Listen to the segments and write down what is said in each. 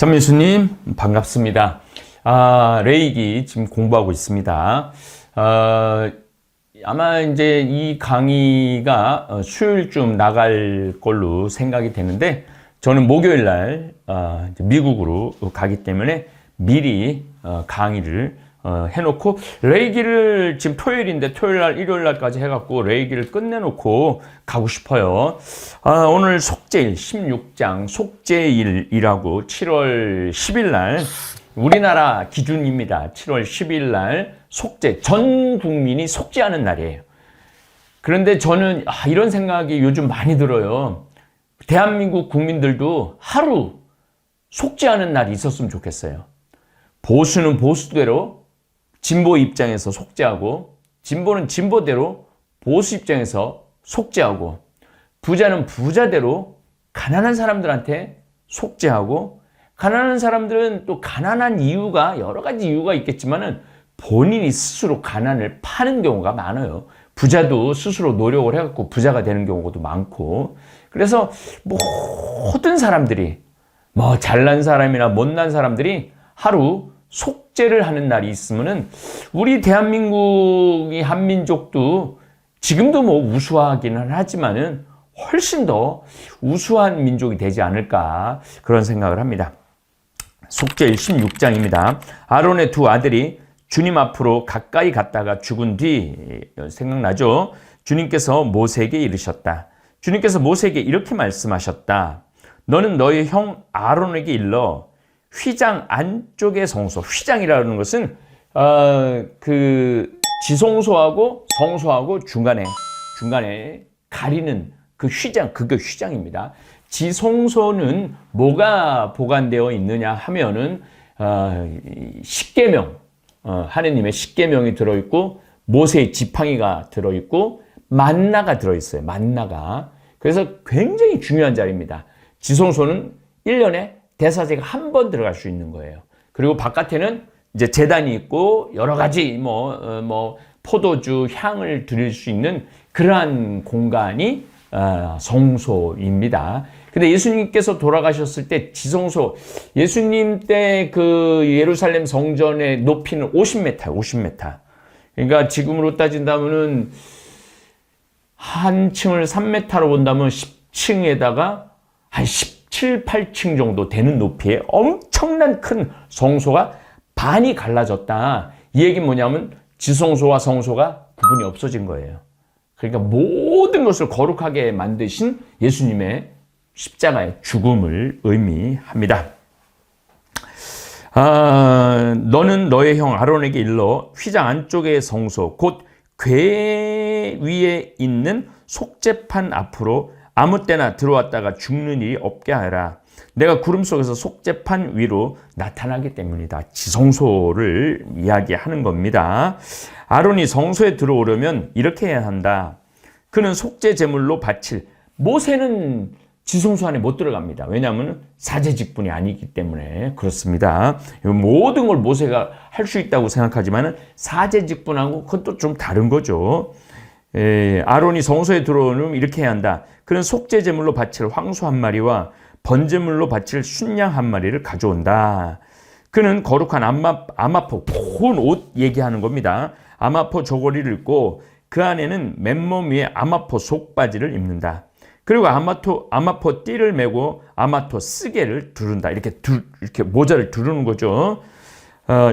전민수님 반갑습니다. 레이기 지금 공부하고 있습니다. 아마 이제 이 강의가 수요일쯤 나갈 걸로 생각이 되는데, 저는 목요일 날 미국으로 가기 때문에 미리 강의를 해놓고, 레이기를 지금 토요일인데 토요일 날 일요일 날까지 해갖고 레이기를 끝내놓고 가고 싶어요. 오늘 속죄일 16장 속죄일이라고 7월 10일 날 우리나라 기준입니다. 7월 10일 날 속죄, 전 국민이 속죄하는 날이에요. 그런데 저는 이런 생각이 요즘 많이 들어요. 대한민국 국민들도 하루 속죄하는 날이 있었으면 좋겠어요. 보수는 보수대로 진보 입장에서 속죄하고, 진보는 진보대로 보수 입장에서 속죄하고, 부자는 부자대로 가난한 사람들한테 속죄하고, 가난한 사람들은 또 가난한 이유가 여러 가지 이유가 있겠지만은 본인이 스스로 가난을 파는 경우가 많아요. 부자도 스스로 노력을 해갖고 부자가 되는 경우도 많고, 그래서 모든 사람들이 잘난 사람이나 못난 사람들이 하루 속죄를 하는 날이 있으면은, 우리 대한민국이 한민족도 지금도 우수하기는 하지만은 훨씬 더 우수한 민족이 되지 않을까, 그런 생각을 합니다. 속죄일 16장입니다. 아론의 두 아들이 주님 앞으로 가까이 갔다가 죽은 뒤, 생각나죠? 주님께서 모세에게 이르셨다. 주님께서 모세에게 이렇게 말씀하셨다. 너는 너의 형 아론에게 일러 휘장 안쪽의 성소, 휘장이라는 것은 지성소하고 성소하고 중간에 가리는 그 휘장, 그게 휘장입니다. 지성소는 뭐가 보관되어 있느냐 하면은 십계명, 하느님의 십계명이 들어있고, 모세의 지팡이가 들어있고, 만나가 들어있어요. 만나가. 그래서 굉장히 중요한 자리입니다. 지성소는 1년에 대사제가 한 번 들어갈 수 있는 거예요. 그리고 바깥에는 이제 제단이 있고 여러 가지 포도주, 향을 드릴 수 있는 그러한 공간이 성소입니다. 근데 예수님께서 돌아가셨을 때 지성소, 예수님 때 그 예루살렘 성전의 높이는 50m예요. 50m. 그러니까 지금으로 따진다면은 한 층을 3m로 본다면 10층에다가 한 17, 8층 정도 되는 높이의 엄청난 큰 성소가 반이 갈라졌다. 이 얘기는 뭐냐면 지성소와 성소가 구분이 없어진 거예요. 그러니까 모든 것을 거룩하게 만드신 예수님의 십자가의 죽음을 의미합니다. 너는 너의 형 아론에게 일러 휘장 안쪽의 성소 곧 궤 위에 있는 속죄판 앞으로 아무 때나 들어왔다가 죽는 일이 없게 하라. 내가 구름 속에서 속죄판 위로 나타나기 때문이다. 지성소를 이야기하는 겁니다. 아론이 성소에 들어오려면 이렇게 해야 한다. 그는 속죄 제물로 바칠, 모세는 지성소 안에 못 들어갑니다. 왜냐하면 사제 직분이 아니기 때문에 그렇습니다. 모든 걸 모세가 할 수 있다고 생각하지만 사제 직분하고 그건 또 좀 다른 거죠. 아론이 성소에 들어오면 이렇게 해야 한다. 그는 속죄 제물로 바칠 황소 한 마리와 번제물로 바칠 순양 한 마리를 가져온다. 그는 거룩한 아마포, 고운 옷 얘기하는 겁니다. 아마포 저고리를 입고 그 안에는 맨몸 위에 아마포 속바지를 입는다. 그리고 아마포 띠를 메고 아마포 쓰개를 두른다. 이렇게 모자를 두르는 거죠.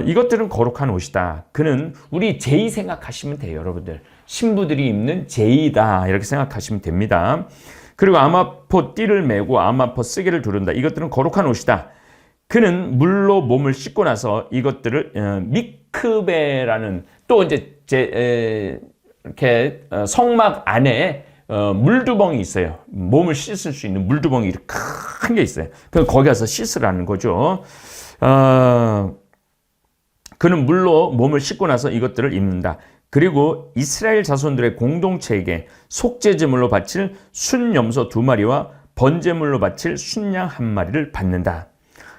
이것들은 거룩한 옷이다. 그는 우리 제의 생각하시면 돼요, 여러분들. 신부들이 입는 제의다, 이렇게 생각하시면 됩니다. 그리고 아마포 띠를 메고 아마포 쓰개를 두른다. 이것들은 거룩한 옷이다. 그는 물로 몸을 씻고 나서 이것들을 미크베라는, 또 이제 이렇게 성막 안에 물두멍이 있어요. 몸을 씻을 수 있는 물두멍이 큰 게 있어요. 그럼 거기 가서 씻으라는 거죠. 그는 물로 몸을 씻고 나서 이것들을 입는다. 그리고 이스라엘 자손들의 공동체에게 속죄제물로 바칠 순염소 2마리와 번제물로 바칠 순양 1마리를 받는다.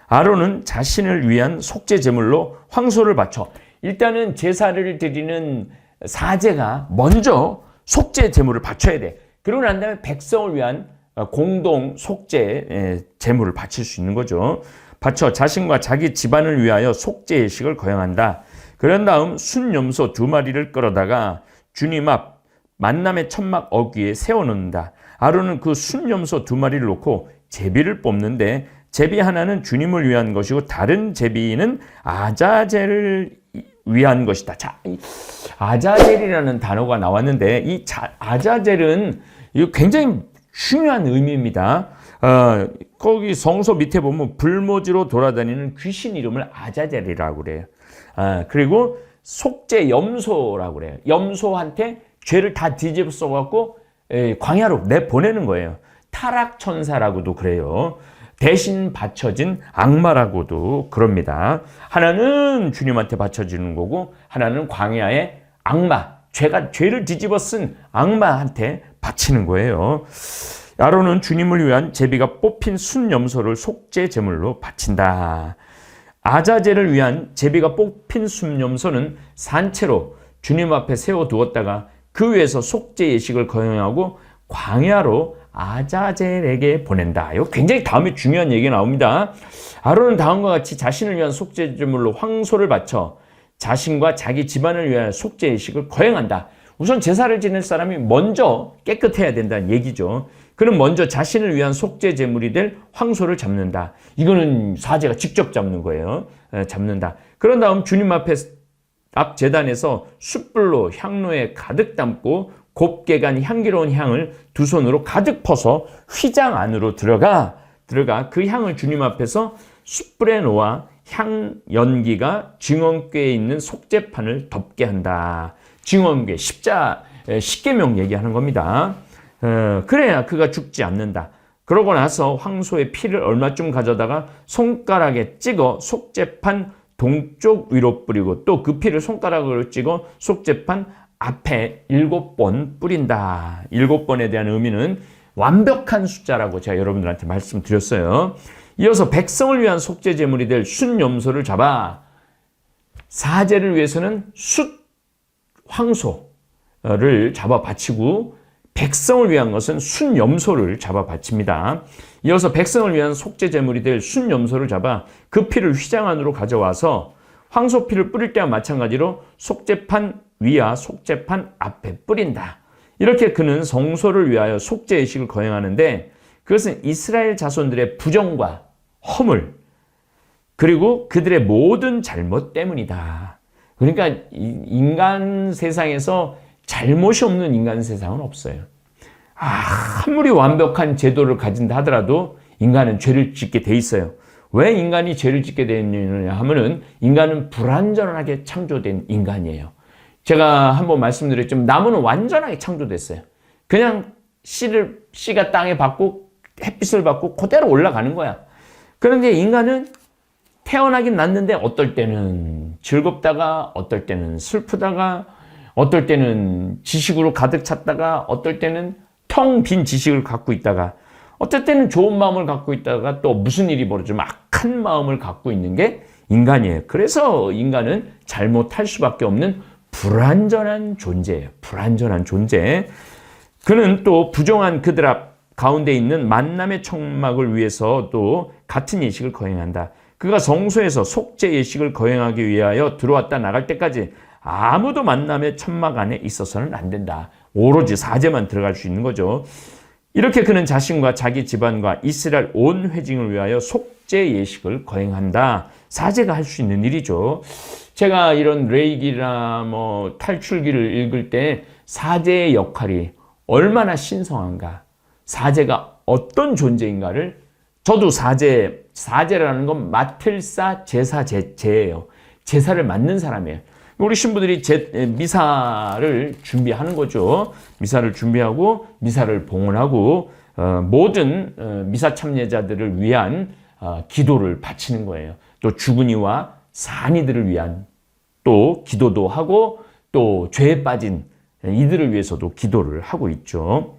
아론은 자신을 위한 속죄제물로 황소를 바쳐, 일단은 제사를 드리는 사제가 먼저 속죄 제물을 바쳐야 돼. 그러고 난 다음에 백성을 위한 공동 속죄 제물을 바칠 수 있는 거죠. 바쳐 자신과 자기 집안을 위하여 속죄 예식을 거행한다. 그런 다음 순염소 2마리를 끌어다가 주님 앞 만남의 천막 어귀에 세워놓는다. 아론은 그 순염소 2마리를 놓고 제비를 뽑는데 제비 하나는 주님을 위한 것이고 다른 제비는 아자젤을 위한 것이다. 자, 아자젤이라는 단어가 나왔는데 이 아자젤은 이거 굉장히 중요한 의미입니다. 거기 성소 밑에 보면 불모지로 돌아다니는 귀신 이름을 아자젤이라고 그래요. 그리고 속죄 염소라고 그래요. 염소한테 죄를 다 뒤집어 써갖고 광야로 내보내는 거예요. 타락천사라고도 그래요. 대신 바쳐진 악마라고도 그럽니다. 하나는 주님한테 바쳐지는 거고 하나는 광야의 악마, 죄를 뒤집어 쓴 악마한테 바치는 거예요. 아론은 주님을 위한 제비가 뽑힌 순염소를 속죄 제물로 바친다. 아자젤을 위한 제비가 뽑힌 순염소는 산채로 주님 앞에 세워두었다가 그 위에서 속죄 예식을 거행하고 광야로 아자젤에게 보낸다. 이거 굉장히 다음에 중요한 얘기가 나옵니다. 아론은 다음과 같이 자신을 위한 속죄 제물로 황소를 바쳐 자신과 자기 집안을 위한 속죄 예식을 거행한다. 우선 제사를 지낼 사람이 먼저 깨끗해야 된다는 얘기죠. 그는 먼저 자신을 위한 속죄 제물이 될 황소를 잡는다. 이거는 사제가 직접 잡는 거예요. 잡는다. 그런 다음 주님 앞 제단에서 숯불로 향로에 가득 담고 곱게 간 향기로운 향을 2손으로 가득 퍼서 휘장 안으로 들어가 그 향을 주님 앞에서 숯불에 놓아 향 연기가 증언궤에 있는 속죄판을 덮게 한다. 증언궤, 십계명 얘기하는 겁니다. 그래야 그가 죽지 않는다. 그러고 나서 황소의 피를 얼마쯤 가져다가 손가락에 찍어 속죄판 동쪽 위로 뿌리고 또 그 피를 손가락으로 찍어 속죄판 앞에 7번 뿌린다. 7번에 대한 의미는 완벽한 숫자라고 제가 여러분들한테 말씀드렸어요. 이어서 백성을 위한 속죄 제물이 될 순염소를 잡아 사제를 위해서는 황소를 잡아 바치고 백성을 위한 것은 순염소를 잡아 바칩니다. 이어서 백성을 위한 속죄 제물이 될 순염소를 잡아 그 피를 휘장 안으로 가져와서 황소 피를 뿌릴 때와 마찬가지로 속죄판 위와 속죄판 앞에 뿌린다. 이렇게 그는 성소를 위하여 속죄 예식을 거행하는데 그것은 이스라엘 자손들의 부정과 허물 그리고 그들의 모든 잘못 때문이다. 그러니까 인간 세상에서 잘못이 없는 인간 세상은 없어요. 아무리 완벽한 제도를 가진다 하더라도 인간은 죄를 짓게 돼 있어요. 왜 인간이 죄를 짓게 되느냐 하면은 인간은 불완전하게 창조된 인간이에요. 제가 한번 말씀드렸지만 나무는 완전하게 창조됐어요. 그냥 씨가 땅에 받고 햇빛을 받고 그대로 올라가는 거야. 그런데 인간은 태어나긴 났는데 어떨 때는 즐겁다가 어떨 때는 슬프다가 어떨 때는 지식으로 가득 찼다가 어떨 때는 텅 빈 지식을 갖고 있다가 어떨 때는 좋은 마음을 갖고 있다가 또 무슨 일이 벌어지면 악한 마음을 갖고 있는 게 인간이에요. 그래서 인간은 잘못할 수밖에 없는 불완전한 존재예요. 불완전한 존재. 그는 또 부정한 그들 앞 가운데 있는 만남의 천막을 위해서도 같은 예식을 거행한다. 그가 성소에서 속죄 예식을 거행하기 위하여 들어왔다 나갈 때까지 아무도 만남의 천막 안에 있어서는 안 된다. 오로지 사제만 들어갈 수 있는 거죠. 이렇게 그는 자신과 자기 집안과 이스라엘 온 회중을 위하여 속죄 예식을 거행한다. 사제가 할 수 있는 일이죠. 제가 이런 레이기나 탈출기를 읽을 때 사제의 역할이 얼마나 신성한가, 사제가 어떤 존재인가를 저도 사제라는 건 맡을사 제사제예요. 제사를 맡는 사람이에요. 우리 신부들이 미사를 준비하는 거죠. 미사를 준비하고 미사를 봉헌하고 모든 미사 참여자들을 위한 기도를 바치는 거예요. 또 주근이와 산이들을 위한 또 기도도 하고 또 죄에 빠진 이들을 위해서도 기도를 하고 있죠.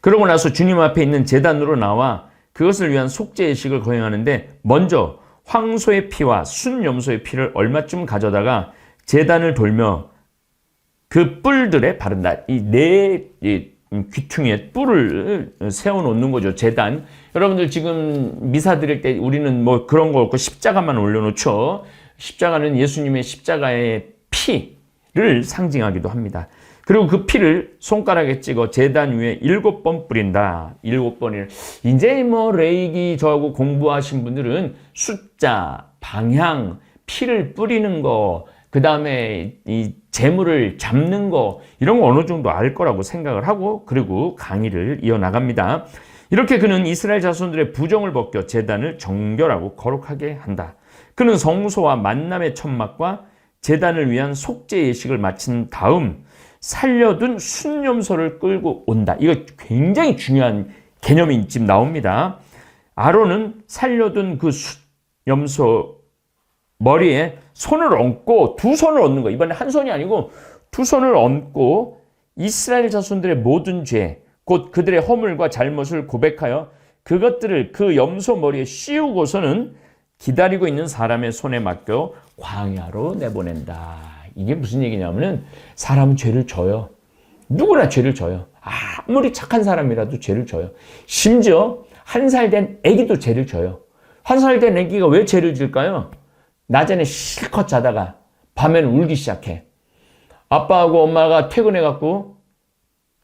그러고 나서 주님 앞에 있는 제단으로 나와 그것을 위한 속죄 예식을 거행하는데 먼저 황소의 피와 순염소의 피를 얼마쯤 가져다가 제단을 돌며 그 뿔들에 바른다. 이 귀퉁이에 뿔을 세워놓는 거죠. 제단. 여러분들 지금 미사 드릴 때 우리는 뭐 그런 거 없고 십자가만 올려놓죠. 십자가는 예수님의 십자가의 피를 상징하기도 합니다. 그리고 그 피를 손가락에 찍어 제단 위에 7번 뿌린다. 7번을. 이제 뭐 레이기 저하고 공부하신 분들은 숫자, 방향, 피를 뿌리는 거, 그 다음에 이 재물을 잡는 거, 이런 거 어느 정도 알 거라고 생각을 하고, 그리고 강의를 이어나갑니다. 이렇게 그는 이스라엘 자손들의 부정을 벗겨 제단을 정결하고 거룩하게 한다. 그는 성소와 만남의 천막과 제단을 위한 속죄 예식을 마친 다음 살려둔 순염소를 끌고 온다. 이거 굉장히 중요한 개념이 지금 나옵니다. 아론은 살려둔 그 염소 머리에 손을 얹고, 두 손을 얹는 거. 이번에 한 손이 아니고 두 손을 얹고 이스라엘 자손들의 모든 죄, 곧 그들의 허물과 잘못을 고백하여 그것들을 그 염소 머리에 씌우고서는 기다리고 있는 사람의 손에 맡겨 광야로 내보낸다. 이게 무슨 얘기냐면은 사람은 죄를 져요. 누구나 죄를 져요. 아무리 착한 사람이라도 죄를 져요. 심지어 1살 된 아기도 죄를 져요. 1살 된 아기가 왜 죄를 질까요? 낮에는 실컷 자다가 밤에는 울기 시작해. 아빠하고 엄마가 퇴근해갖고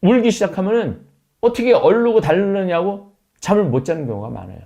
울기 시작하면은 어떻게 얼르고 달르느냐고 잠을 못 자는 경우가 많아요.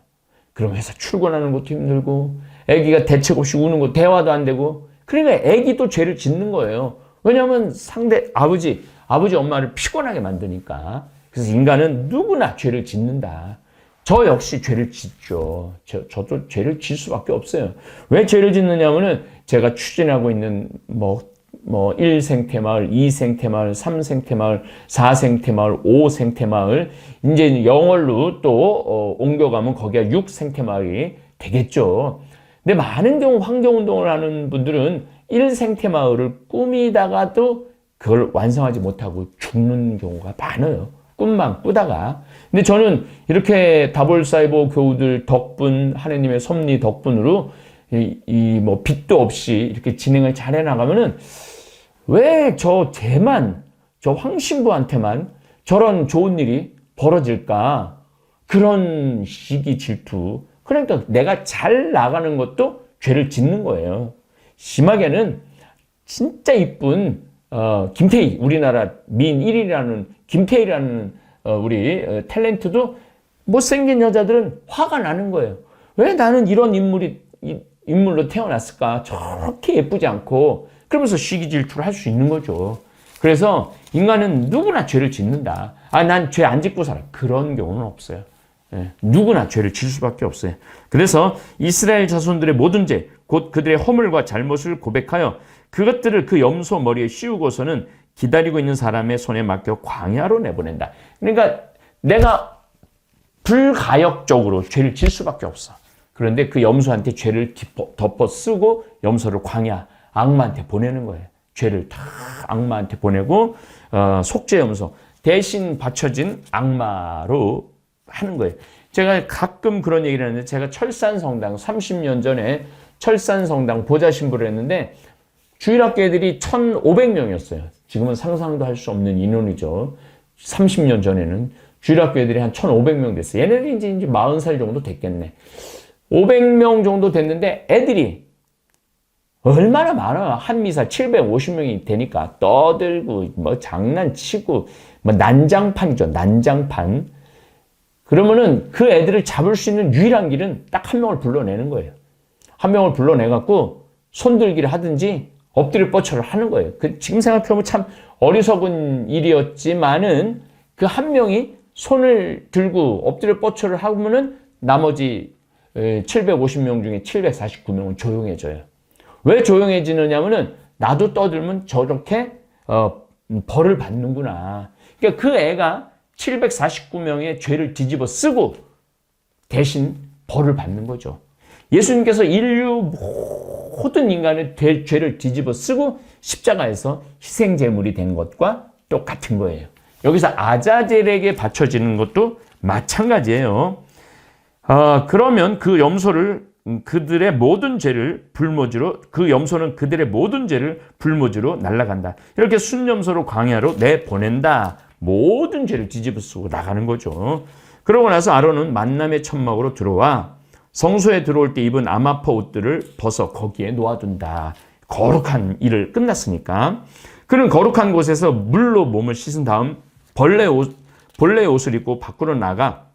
그럼 회사 출근하는 것도 힘들고, 아기가 대책 없이 우는 거 대화도 안 되고, 그러니까 아기도 죄를 짓는 거예요. 왜냐하면 상대 아버지 엄마를 피곤하게 만드니까. 그래서 인간은 누구나 죄를 짓는다. 저 역시 죄를 짓죠. 저도 죄를 질 수밖에 없어요. 왜 죄를 짓느냐면은 제가 추진하고 있는 뭐 1생태마을, 2생태마을, 3생태마을, 4생태마을, 5생태마을, 이제 영월로 또 옮겨가면 거기가 6생태마을이 되겠죠. 근데 많은 경우 환경운동을 하는 분들은 1생태마을을 꾸미다가도 그걸 완성하지 못하고 죽는 경우가 많아요. 꿈만 꾸다가. 근데 저는 이렇게 다볼사이버 교우들 덕분, 하나님의 섭리 덕분으로 뭐 빚도 없이 이렇게 진행을 잘 해나가면은 왜 저 황신부한테만 저런 좋은 일이 벌어질까? 그런 시기 질투. 그러니까 내가 잘 나가는 것도 죄를 짓는 거예요. 심하게는 진짜 이쁜 김태희, 우리나라 민 1위라는 김태희라는 우리 탤런트도 못생긴 여자들은 화가 나는 거예요. 왜 나는 이런 인물로 태어났을까? 저렇게 예쁘지 않고. 그러면서 시기 질투를 할 수 있는 거죠. 그래서 인간은 누구나 죄를 짓는다. 난 죄 안 짓고 살아. 그런 경우는 없어요. 누구나 죄를 질 수밖에 없어요. 그래서 이스라엘 자손들의 모든 죄, 곧 그들의 허물과 잘못을 고백하여 그것들을 그 염소 머리에 씌우고서는 기다리고 있는 사람의 손에 맡겨 광야로 내보낸다. 그러니까 내가 불가역적으로 죄를 질 수밖에 없어. 그런데 그 염소한테 죄를 덮어 쓰고 염소를 광야, 악마한테 보내는 거예요. 죄를 다 악마한테 보내고 속죄 염소, 대신 바쳐진 악마로 하는 거예요. 제가 가끔 그런 얘기를 하는데, 제가 철산성당 30년 전에 철산성당 보좌신부를 했는데 주일학교 애들이 1,500명이었어요. 지금은 상상도 할 수 없는 인원이죠. 30년 전에는 주일학교 애들이 한 1,500명 됐어요. 얘네들이 이제 40살 정도 됐겠네. 500명 정도 됐는데 애들이 얼마나 많아. 한미사 750명이 되니까 떠들고 뭐 장난치고 뭐 난장판이죠. 난장판. 그러면은 그 애들을 잡을 수 있는 유일한 길은 딱 한 명을 불러내는 거예요. 한 명을 불러내갖고 손들기를 하든지 엎드려 뻗쳐를 하는 거예요. 지금 생각해보면 참 어리석은 일이었지만은 그 한 명이 손을 들고 엎드려 뻗쳐를 하면은 나머지 750명 중에 749명은 조용해져요. 왜 조용해지느냐면은 나도 떠들면 저렇게 벌을 받는구나. 그러니까 그 애가 749명의 죄를 뒤집어 쓰고 대신 벌을 받는 거죠. 예수님께서 인류 모든 인간의 죄를 뒤집어 쓰고 십자가에서 희생제물이 된 것과 똑같은 거예요. 여기서 아자젤에게 바쳐지는 것도 마찬가지예요. 그러면 그 염소를 그들의 모든 죄를 불모지로, 그 염소는 그들의 모든 죄를 불모지로 날아간다. 이렇게 순염소로 광야로 내보낸다. 모든 죄를 뒤집어 쓰고 나가는 거죠. 그러고 나서 아론은 만남의 천막으로 들어와 성소에 들어올 때 입은 아마퍼 옷들을 벗어 거기에 놓아둔다. 거룩한 일을 끝났으니까. 그는 거룩한 곳에서 물로 몸을 씻은 다음 본래의 옷을 입고 밖으로 나가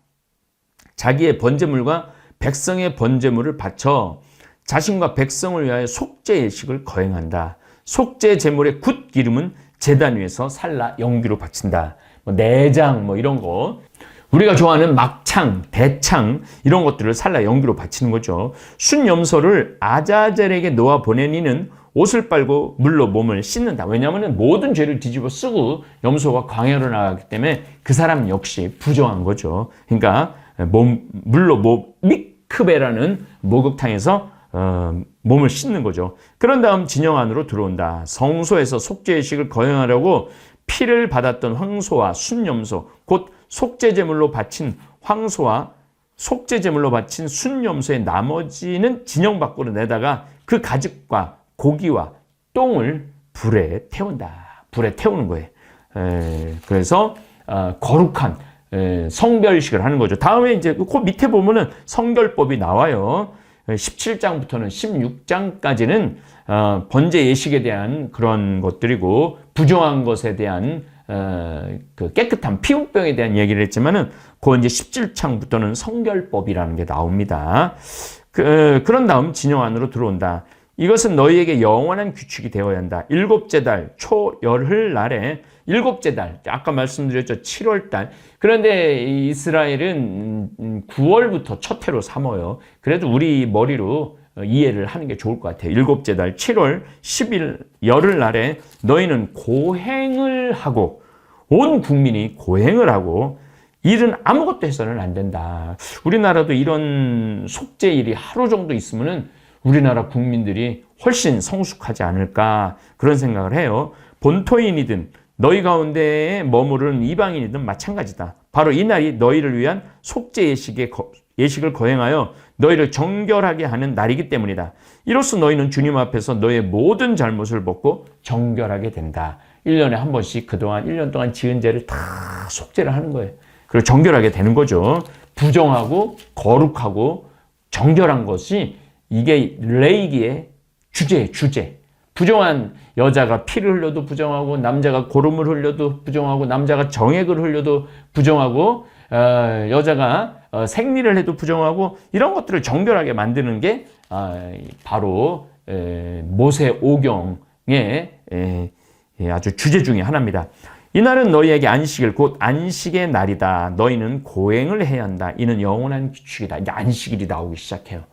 자기의 번제물과 백성의 번제물을 바쳐 자신과 백성을 위하여 속죄 예식을 거행한다. 속죄 제물의 굿 기름은 제단 위에서 살라 영기로 바친다. 내장 이런 거 우리가 좋아하는 막창, 대창 이런 것들을 살라 영기로 바치는 거죠. 순염소를 아자젤에게 놓아 보내니는 옷을 빨고 물로 몸을 씻는다. 왜냐하면 모든 죄를 뒤집어 쓰고 염소가 광야로 나가기 때문에 그 사람 역시 부정한 거죠. 그러니까 물로 미크베라는 목욕탕에서 몸을 씻는 거죠. 그런 다음 진영 안으로 들어온다. 성소에서 속죄의식을 거행하려고 피를 받았던 황소와 순염소, 곧 속죄제물로 바친 황소와 속죄제물로 바친 순염소의 나머지는 진영 밖으로 내다가 그 가죽과 고기와 똥을 불에 태운다. 불에 태우는 거예요. 그래서 거룩한 성결식을 하는 거죠. 다음에 이제 그 밑에 보면은 성결법이 나와요. 17장부터는 16장까지는 번제 예식에 대한 그런 것들이고 부정한 것에 대한 그 깨끗한 피부병에 대한 얘기를 했지만은 그 이제 17장부터는 성결법이라는 게 나옵니다. 그런 다음 진영 안으로 들어온다. 이것은 너희에게 영원한 규칙이 되어야 한다. 일곱째 달 초열흘 날에 일곱째 달, 아까 말씀드렸죠. 7월 달. 그런데 이스라엘은 9월부터 첫 해로 삼어요. 그래도 우리 머리로 이해를 하는 게 좋을 것 같아요. 일곱째 달 7월 10일 열흘 날에 너희는 고행을 하고 온 국민이 고행을 하고 일은 아무것도 해서는 안 된다. 우리나라도 이런 속죄일이 하루 정도 있으면은 우리나라 국민들이 훨씬 성숙하지 않을까 그런 생각을 해요. 본토인이든 너희 가운데에 머무르는 이방인이든 마찬가지다. 바로 이날이 너희를 위한 속죄 예식을 거행하여 너희를 정결하게 하는 날이기 때문이다. 이로써 너희는 주님 앞에서 너의 모든 잘못을 벗고 정결하게 된다. 1년에 한 번씩 그동안 1년 동안 지은 죄를 다 속죄를 하는 거예요. 그리고 정결하게 되는 거죠. 부정하고 거룩하고 정결한 것이 이게 레이기의 주제. 부정한 여자가 피를 흘려도 부정하고 남자가 고름을 흘려도 부정하고 남자가 정액을 흘려도 부정하고 여자가 생리를 해도 부정하고 이런 것들을 정결하게 만드는 게 바로 모세 오경의 아주 주제 중에 하나입니다. 이날은 너희에게 안식일 곧 안식의 날이다. 너희는 고행을 해야 한다. 이는 영원한 규칙이다. 이제 안식일이 나오기 시작해요.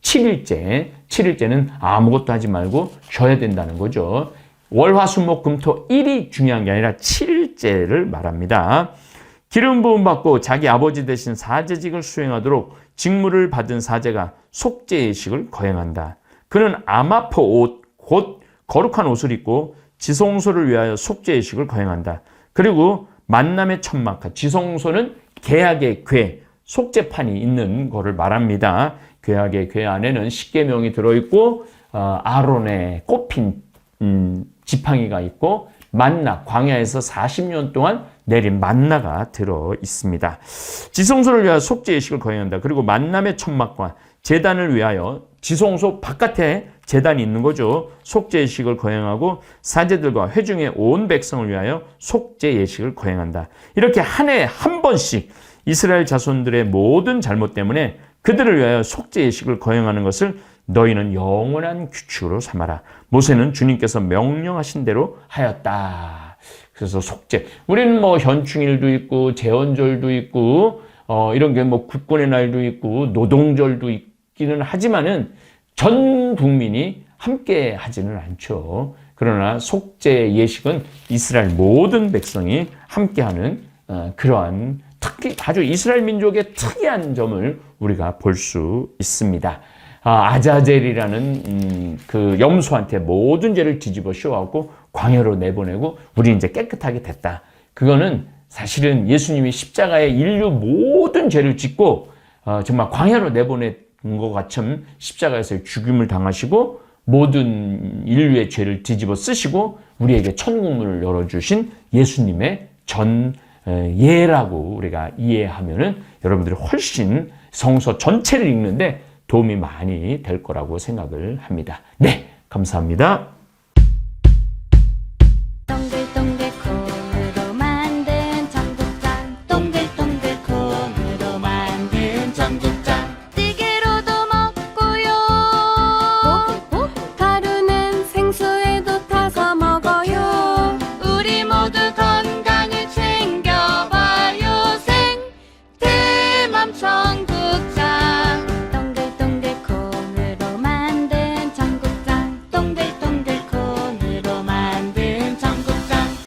7일째는 아무것도 하지 말고 쉬어야 된다는 거죠. 월화수목금토 1이 중요한 게 아니라 7일째를 말합니다. 기름 부음 받고 자기 아버지 대신 사제직을 수행하도록 직무를 받은 사제가 속죄 예식을 거행한다. 그는 아마포 옷, 곧 거룩한 옷을 입고 지성소를 위하여 속죄 예식을 거행한다. 그리고 만남의 천막, 지성소는 계약의 궤, 속죄판이 있는 것을 말합니다. 계약의 궤 안에는 십계명이 들어있고 아론의 꼽힌 지팡이가 있고 만나, 광야에서 40년 동안 내린 만나가 들어 있습니다. 지성소를 위하여 속죄 예식을 거행한다. 그리고 만남의 천막과 제단을 위하여 지성소 바깥에 제단이 있는 거죠. 속죄 예식을 거행하고 사제들과 회중의 온 백성을 위하여 속죄 예식을 거행한다. 이렇게 한 해에 한 번씩 이스라엘 자손들의 모든 잘못 때문에 그들을 위하여 속죄 예식을 거행하는 것을 너희는 영원한 규칙으로 삼아라. 모세는 주님께서 명령하신 대로 하였다. 그래서 속죄. 우리는 현충일도 있고 제헌절도 있고 이런 게 국군의 날도 있고 노동절도 있기는 하지만은 전 국민이 함께 하지는 않죠. 그러나 속죄 예식은 이스라엘 모든 백성이 함께하는 그러한 특히 아주 이스라엘 민족의 특이한 점을 우리가 볼 수 있습니다. 아자젤이라는 그 염소한테 모든 죄를 뒤집어 씌워갖고 광야로 내보내고 우리 이제 깨끗하게 됐다. 그거는 사실은 예수님이 십자가에 인류 모든 죄를 짓고 정말 광야로 내보낸 것 같은 십자가에서 죽임을 당하시고 모든 인류의 죄를 뒤집어 쓰시고 우리에게 천국문을 열어주신 예수님의 예라고 우리가 이해하면은 여러분들이 훨씬 성서 전체를 읽는데 도움이 많이 될 거라고 생각을 합니다. 네, 감사합니다. 동글동글 콩으로 만든 청국장 동글동글 콩으로 만든 청국장 찌개로도 먹고요 가루는 생수에도 타서 먹어요 우리 모두 건강을 챙겨봐요 생태맘 청